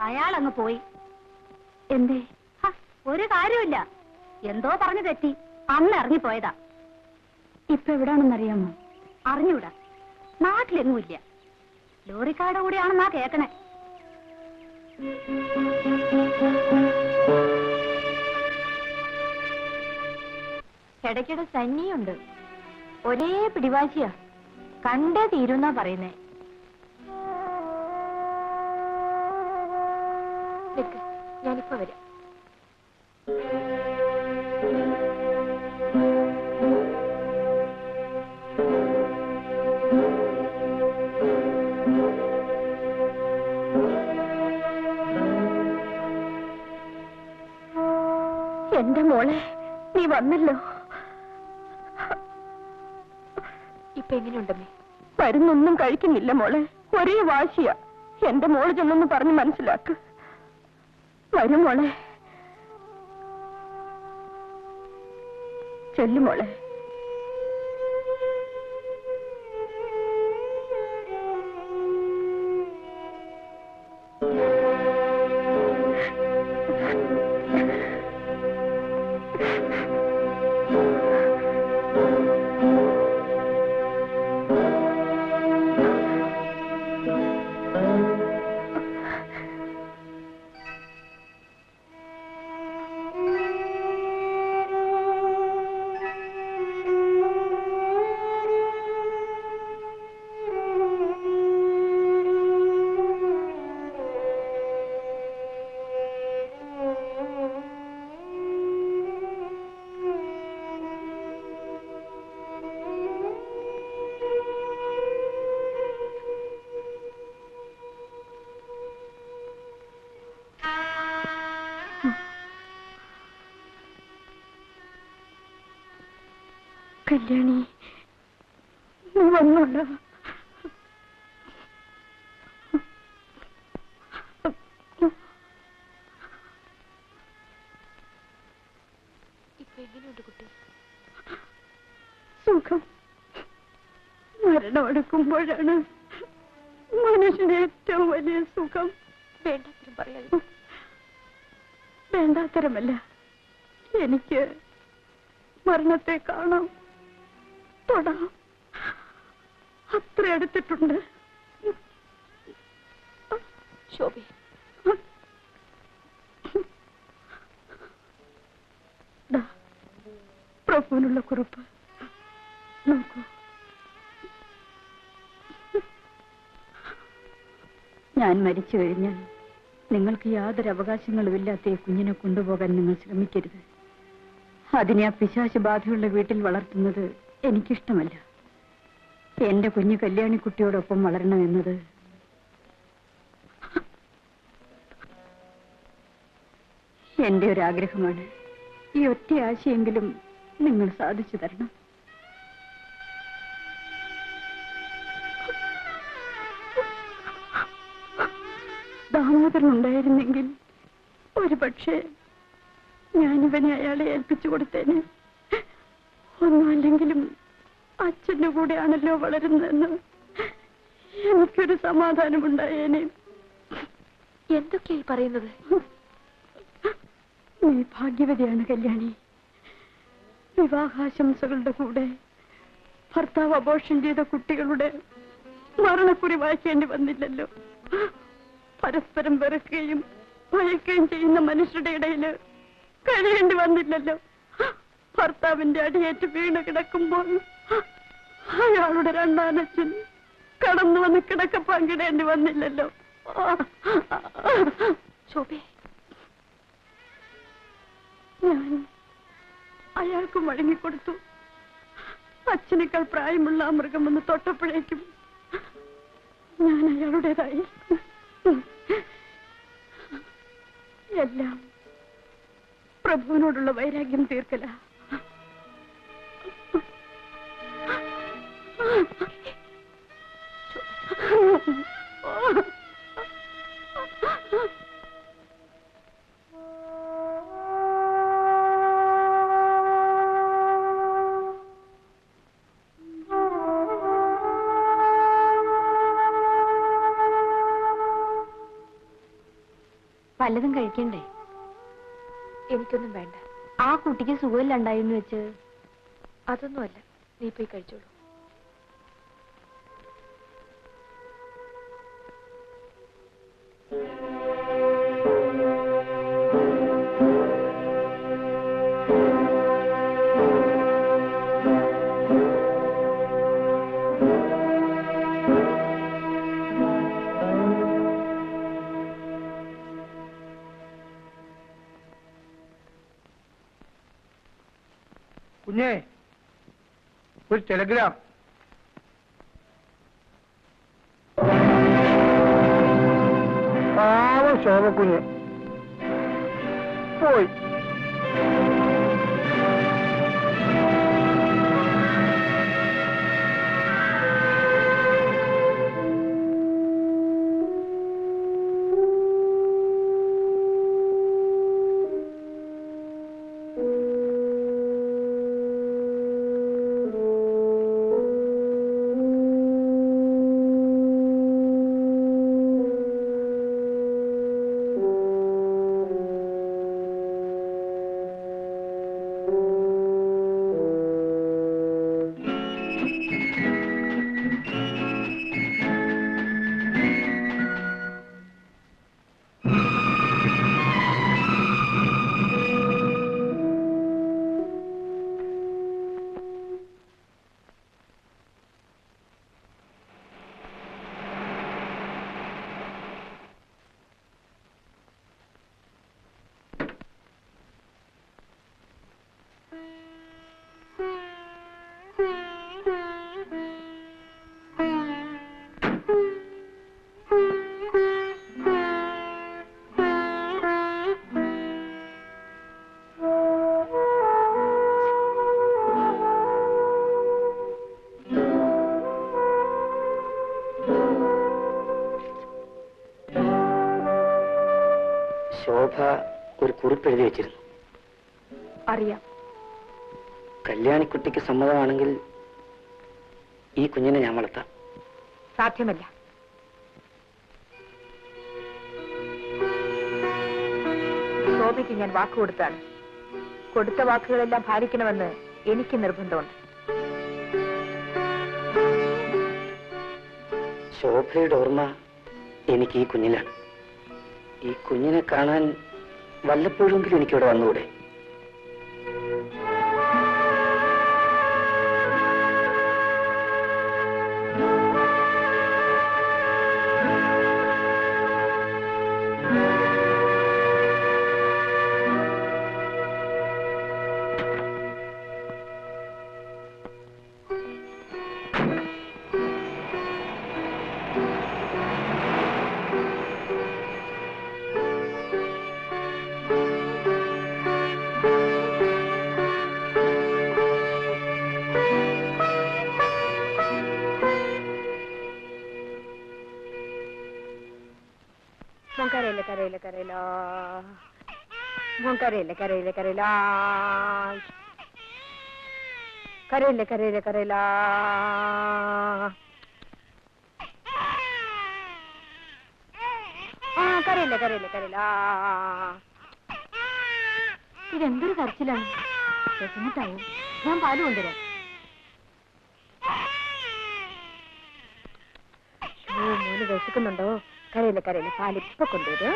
അയാൾ അങ്ങ് പോയി. എന്തേ? ഒരു കാര്യമില്ല, എന്തോ പറഞ്ഞു തെറ്റി അന്ന് ഇറങ്ങിപ്പോയതാ. ഇപ്പൊ എവിടാണെന്നറിയാമോ? അറിഞ്ഞൂടാ, നാട്ടിലെങ്ങുമില്ല. ലോറിക്കാരുടെ കൂടെയാണെന്നാ കേക്കണേ. ഇടയ്ക്കിടെ സന്നിയുണ്ട്, ഒരേ പിടിവാശിയാ, കണ്ടേ തീരുന്നാ പറയുന്നേ. ഞാനിപ്പോ വരാം. എന്റെ മോളെ, നീ വന്നല്ലോ. ഇപ്പൊ എങ്ങനെയുണ്ടമ്മേ? മരുന്നൊന്നും കഴിക്കുന്നില്ല മോളെ, ഒരേ വാശിയാ. എന്റെ മോള് ചെന്നൊന്ന് പറഞ്ഞ് മനസ്സിലാക്ക്. വരും മോളെ, ചെല്ലു മോളെ. കല്യാണി, നീ വന്നോളൂ. ഇപ്പൊ എങ്ങനെയുണ്ട് കുട്ടി? സുഖം. മരണമെടുക്കുമ്പോഴാണ് മനുഷ്യന് ഏറ്റവും വലിയ സുഖം. വേണ്ടാത്തരം പറയാതെ. വേണ്ടാത്തരമല്ല, എനിക്ക് മരണത്തെ കാണാം, തൊടാം, അത്ര അടുത്തിട്ടുണ്ട്. ശോഭി, പ്രഭുവിനുള്ള കുറിപ്പ് നോക്കൂ. ഞാൻ മരിച്ചു കഴിഞ്ഞാൽ നിങ്ങൾക്ക് യാതൊരു അവകാശങ്ങളുമില്ലാത്ത ഈ കുഞ്ഞിനെ കൊണ്ടുപോകാൻ നിങ്ങൾ ശ്രമിക്കരുത്. അതിനെ ആ പിശാച് ബാധയുള്ള വീട്ടിൽ വളർത്തുന്നത് എനിക്കിഷ്ടമല്ല. എന്റെ കുഞ്ഞ് കല്യാണിക്കുട്ടിയോടൊപ്പം വളരണമെന്നത് എന്റെ ഒരു ആഗ്രഹമാണ്. ഈ ഒറ്റ ആശയെങ്കിലും നിങ്ങൾ സാധിച്ചു തരണം. ദാമോദരൻ ഉണ്ടായിരുന്നെങ്കിൽ ഒരു പക്ഷേ ഞാനിവനെ അയാളെ ഏൽപ്പിച്ചു കൊടുത്തേനെ. ഒന്നുമല്ലെങ്കിലും അച്ഛന്റെ കൂടെയാണല്ലോ വളരുന്നതെന്ന് എനിക്കൊരു സമാധാനമുണ്ടായേനെ. എന്തൊക്കെയായി പറയുന്നത്? നീ ഭാഗ്യവതിയാണ് കല്യാണി. വിവാഹാശംസകളുടെ കൂടെ ഭർത്താവ് അബോർഷൻ ചെയ്ത കുട്ടികളുടെ മരണക്കുറി വായിക്കേണ്ടി വന്നില്ലല്ലോ. പരസ്പരം വെറുക്കുകയും ഭയക്കുകയും ചെയ്യുന്ന മനുഷ്യരുടെ ഇടയിൽ കഴിയേണ്ടി വന്നില്ലല്ലോ. ഭർത്താവിന്റെ അടിയേറ്റ് വീണ് കിടക്കുമ്പോൾ അയാളുടെ രണ്ടാനച്ഛൻ കടന്നു വന്ന് കിടക്ക പങ്കിടേണ്ടി വന്നില്ലല്ലോ. ശോഭേ, ഞാൻ അയാൾക്ക് വഴങ്ങിക്കൊടുത്തു. അച്ഛനേക്കാൾ പ്രായമുള്ള ആ മൃഗം വന്ന് തൊട്ടപ്പോഴേക്കും ഞാൻ അയാളുടേതായി. എല്ലാം പ്രഭുവിനോടുള്ള വൈരാഗ്യം തീർക്കല. വല്ലതും കഴിക്കണ്ടേ? എനിക്കൊന്നും വേണ്ട. ആ കുട്ടിക്ക് സുഖമില്ലാണ്ടായിരുന്നു വെച്ച്. അതൊന്നുമല്ല, നീ പോയി കഴിച്ചോളൂ. കുഞ്ഞേ, ഒരു ടെലഗ്രാം. പാവം ശോഭക്കുഞ്ഞ് പോയി. ശോഭ ഒരു കുറിപ്പ് എഴുതി വെച്ചിരുന്നു. അറിയാം. കല്യാണിക്കുട്ടിക്ക് സമ്മതമാണെങ്കിൽ ഈ കുഞ്ഞിനെ ഞാൻ വളർത്താം. സാധ്യമല്ല. ശോഭയ്ക്ക് ഞാൻ വാക്ക് കൊടുത്താണ്. കൊടുത്ത വാക്കുകളെല്ലാം പാലിക്കണമെന്ന് എനിക്ക് നിർബന്ധമുണ്ട്. ശോഭയുടെ ഓർമ്മ എനിക്ക് ഈ കുഞ്ഞിലാണ്. ഈ കുഞ്ഞിനെ കാണാൻ വല്ലപ്പോഴെങ്കിലും എനിക്കിവിടെ വന്നുകൂടെ? Moncarella, carella, carella. Moncarella, carella, carella. Carella, carella, carella. Carella, carella, carella. ഇതെന്തൊരു കരച്ചിലാണ്. വിശന്നിട്ടായോ? ഞാൻ പാല് കൊണ്ടുവരാം. മോന് വിശക്കുന്നുണ്ടോ? കരയില്ല കരയില്ല, പാലിപ്പൊ കൊണ്ടുവരും.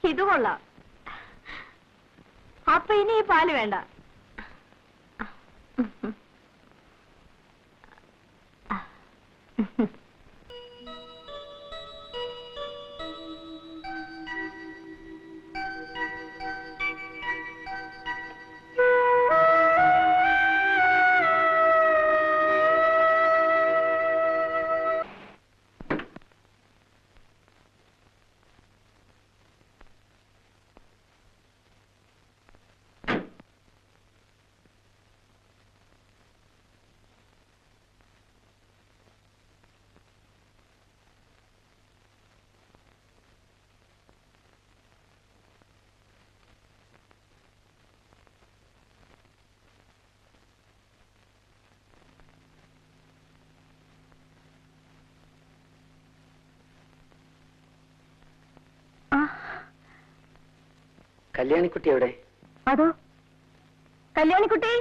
ഇത് കൊള്ളാം. അപ്പൊ ഇനി ഈ പാല് വേണ്ട. കല്യാണിക്കുട്ടി എവിടെ? അതോ കല്യാണിക്കുട്ടി?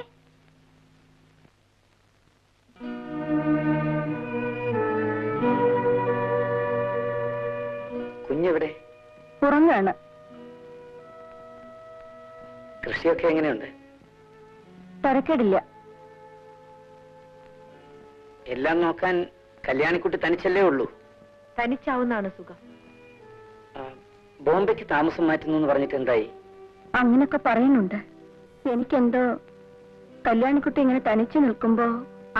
കുഞ്ഞെവിടെ? ഉറങ്ങാണ്. കൃഷിയൊക്കെ എങ്ങനെയുണ്ട്? തരക്കേടില്ല. എല്ലാം നോക്കാൻ കല്യാണിക്കുട്ടി തനിച്ചല്ലേ ഉള്ളൂ? തനിച്ചാവുന്നതാണ് സുഖം. ബോംബെക്ക് താമസം മാറ്റുന്നു എന്ന് പറഞ്ഞിട്ട് എന്തായി? അങ്ങനൊക്കെ പറയുന്നുണ്ട്. എനിക്കെന്തോ കല്യാണിക്കുട്ടി ഇങ്ങനെ തനിച്ചു നിൽക്കുമ്പോ.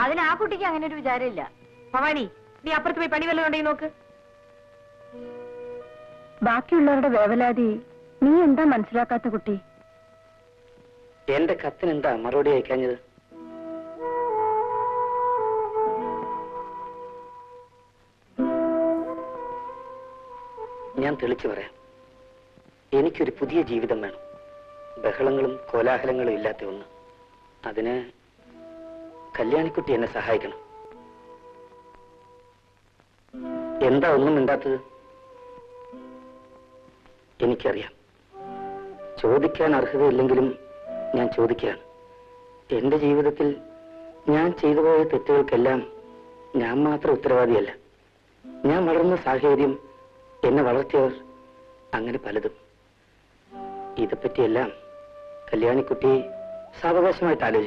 അതിന് ആ കുട്ടിക്ക് അങ്ങനെ ഒരു വിചാരമില്ല. ഭവാനി, നീ അപ്പുറത്ത് പോയി പണി വല്ലതും ഉണ്ടെങ്കിൽ നോക്ക്. ബാക്കിയുള്ളവരുടെ വേവലാതി നീ എന്താ മനസ്സിലാക്കാത്ത കുട്ടി? എന്റെ കത്തിനെന്താ മറുപടി അയക്കാഞ്ഞത്? ഞാൻ തെളിച്ചു പറയാം. എനിക്കൊരു പുതിയ ജീവിതം വേണം. ബഹളങ്ങളും കോലാഹലങ്ങളും ഇല്ലാത്ത ഒന്ന്. അതിന് കല്യാണിക്കുട്ടി എന്നെ സഹായിക്കണം. എന്താ ഒന്നും മിണ്ടാത്തത്? എനിക്കറിയാം, ചോദിക്കാൻ അർഹതയില്ലെങ്കിലും ഞാൻ ചോദിക്കുകയാണ്. എന്റെ ജീവിതത്തിൽ ഞാൻ ചെയ്തു പോയ തെറ്റുകൾക്കെല്ലാം ഞാൻ മാത്രം ഉത്തരവാദിയല്ല. ഞാൻ വളർന്ന സാഹചര്യം, എന്നെ വളർത്തിയവർ, അങ്ങനെ പലതും. ഇതെപ്പറ്റിയെല്ലാം കല്യാണിക്കുട്ടി സാവകാശമായിട്ട് ആലോചിക്കും.